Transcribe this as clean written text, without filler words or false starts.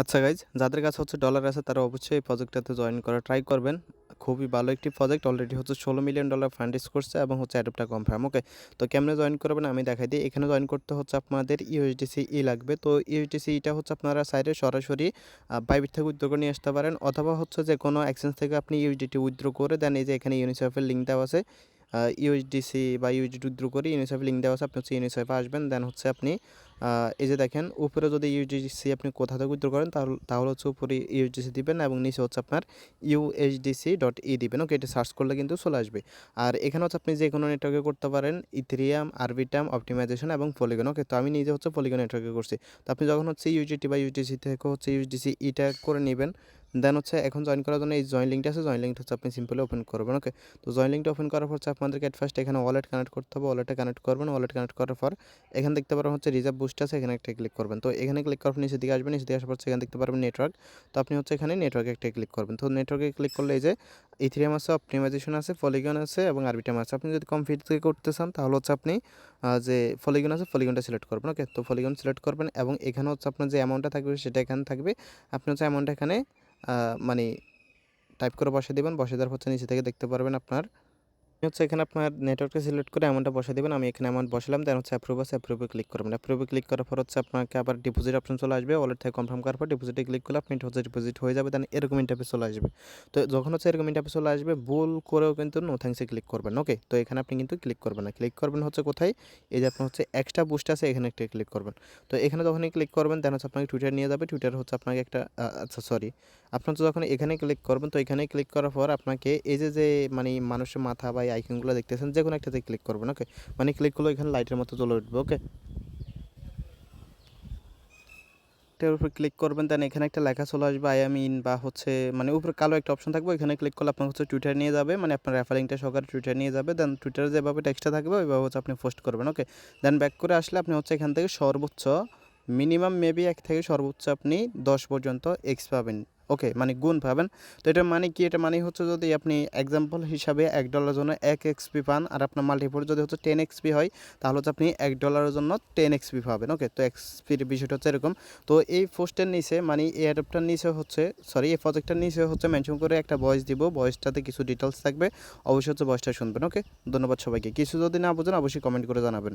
আচ্ছা গাইজ, যাদের কাছে হচ্ছে ডলার আছে তারা অবশ্যই এই প্রজেক্টটাতে জয়েন করার ট্রাই করবেন। খুবই ভালো একটি প্রজেক্ট, অলরেডি হচ্ছে $16 মিলিয়ন ফান্ড রেজ করছে এবং হচ্ছে অ্যাডপ্টটা কনফার্ম। ওকে, তো কেমনে জয়েন করবেন আমি দেখাই দিই। এখানে জয়েন করতে হচ্ছে আপনাদের ইউএসডিসি লাগবে। তো ইউএসডিসি টা হচ্ছে আপনারা সাইডে সরাসরি বাইবিট থেকে উইথড্র করে নিয়ে আসতে পারেন, অথবা হচ্ছে যে কোনো এক্সচেঞ্জ থেকে আপনি ইউএসডিটি উইথড্র করে দেন। এই যে এখানে ইউনিসেফের লিঙ্ক দেওয়া আছে, ইউএসডিসি বা ইউএসডিটি উইথড্র করে ইউনিসেফের লিঙ্ক দেওয়া আছে, আপনি হচ্ছে ইউনিসেফে আসবেন। দেন হচ্ছে আপনি এই যে দেখেন উপরে যদি ইউএসডিসি আপনি কোথা থেকে উইথড্র করেন তাহলে হচ্ছে উপরে ইউএসডিসি দিবেন এবং নিচে হচ্ছে আপনার USDC.E দিবেন। ওকে, এটা সার্চ করলে কিন্তু চলে আসবে। আর এখানে হচ্ছে আপনি যে কোনো নেটওয়ার্কে করতে পারেন, ইথেরিয়াম, আরবিটাম, অপটিমাইজেশন এবং পলিগন। ওকে, তো আমি নিজে হচ্ছে পলিগন নেটওয়ার্কে করছি। তো আপনি যখন হচ্ছে ইউজিটি বা ইউজিসি থেকে হচ্ছে USDC করে নেবেন, দেন হচ্ছে এখন জয়েন করার জন্য এই জয়েন লিঙ্কটা আছে, জয়েন লিঙ্কটা হচ্ছে আপনি সিম্পলি ওপেন করবেন। ওকে, তো জয়েন লিঙ্কটা ওপেন করার পর হচ্ছে আপনাদেরকে এট ফার্স্ট এখানে ওয়ালেট কানেক্ট করতে হবে। ওয়ালেটে কানেক্ট করবেন, ওয়ালেট কানেক্ট করার পর এখানে দেখতে পারবেন হচ্ছে রিজার্ভ বুস্ট আছে, এখানে একটা ক্লিক করবেন। তো এখানে ক্লিক করার পর নিচের দিকে আসবেন, নিচের দিকে আসার পর এখানে দেখতে পারবেন নেটওয়ার্ক। তো আপনি হচ্ছে এখানে নেটওয়ার্কে একটা ক্লিক করবেন। তো নেটওয়ার্কে ক্লিক করলে এই যে ইথেরিয়াম আছে, অপটিমাইজেশন আছে, পলিগন আছে এবং আরবিটাম আছে। আপনি যদি কম ফিট থেকে করতে চান তাহলে হচ্ছে আপনি যে পলিগন আছে পলিগনটা সিলেক্ট করবেন। ওকে, তো পলিগন সিলেক্ট করবেন এবং এখানে হচ্ছে আপনার যে অ্যামাউন্টটা থাকবে সেটা এখানে থাকবে। আপনি হচ্ছে অ্যামাউন্টটা এখানে মানে টাইপ করে বসে দেবেন। বসে দেওয়ার হচ্ছে নিচে থেকে দেখতে পারবেন আপনার হচ্ছে এখানে আপনার নেটওয়ার্কটা সিলেক্ট করে অ্যামাউন্টটা বসিয়ে দেবেন। আমি এখানে অ্যামাউন্ট বসালাম, দেন হচ্ছে অ্যাপ্রুভ আছে, অ্যাপ্রুভে ক্লিক করবেন। অ্যাপ্রুভে ক্লিক করার পর হচ্ছে আপনাকে আবার ডিপোজিট অপশন চলে আসবে। ওয়ালেট থেকে কনফার্ম করার পর ডিপোজিটে ক্লিক করলে আপনি হচ্ছে ডিপোজিট হয়ে যাবে। দেন এরকম ইন্টারফেস চলে আসবে। তো যখন হচ্ছে এরকম ইন্টারফেস চলে আসবে, ভুল করেও কিন্তু নো থ্যাঙ্কসে ক্লিক করবেন। ওকে, তো এখানে আপনি কিন্তু ক্লিক করবেন না, ক্লিক করবেন হচ্ছে কোথায়, এই যে আপনার হচ্ছে এক্সট্রা বুস্ট আছে এখানে একটা ক্লিক করবেন। তো এখানে যখনই ক্লিক করবেন দেন হচ্ছে আপনাকে টুইটার নিয়ে যাবে। টুইটার হচ্ছে আপনাকে একটা আচ্ছা সরি, আপনার তো যখন এখানে ক্লিক করবেন, তো এখানে ক্লিক করার পর আপনাকে এই যে মানে মানুষের মাথা বা এই আইকনগুলো দেখতেছেন, যে কোনো একটাতে ক্লিক করবেন। ওকে, মানে ক্লিক করলে এখানে লাইটের মতো জ্বলে উঠবে। ওকে, এটার উপর ক্লিক করবেন, দেন এখানে একটা লেখা চলে আসবে আই এম ইন, বা হচ্ছে মানে উপরে কালো একটা অপশন থাকবে, এখানে ক্লিক করলে আপনার হচ্ছে টুইটার নিয়ে যাবে, মানে আপনার রেফারিংটা সহকারে টুইটার নিয়ে যাবে। দেন টুইটারে যেভাবে টেক্সটটা থাকবে ওইভাবে হচ্ছে আপনি পোস্ট করবেন। ওকে, দেন ব্যাক করে আসলে আপনি হচ্ছে এখান থেকে সর্বোচ্চ মিনিমাম মেবি 1 থেকে সর্বোচ্চ আপনি 10 পর্যন্ত এক্স পাবেন। ওকে, মানে গুণ পাবেন। তো এটার মানে কি, এটা মানে হচ্ছে যদি আপনি এক্সাম্পল হিসাবে $1 জন্য 1 এক্সপি পান, আর আপনার মাল্টিপল যদি হচ্ছে 10 এক্সপি হয় তাহলে হচ্ছে আপনি $1 জন্য 10 এক্সপি পাবেন। ওকে, তো এক্সপির বিষয়টা হচ্ছে এরকম। তো এই পোস্টের নিচে মানে এই অ্যাডাপ্টার নিচে হচ্ছে সরি এই প্রজেক্টটার নিচে হচ্ছে মেনশন করে একটা ভয়েস দিব, ভয়েসটাতে কিছু ডিটেলস থাকবে, অবশ্যই হচ্ছে ভয়েসটা শুনবেন। ওকে, ধন্যবাদ সবাইকে। কিছু যদি না বুঝেন অবশ্যই কমেন্ট করে জানাবেন।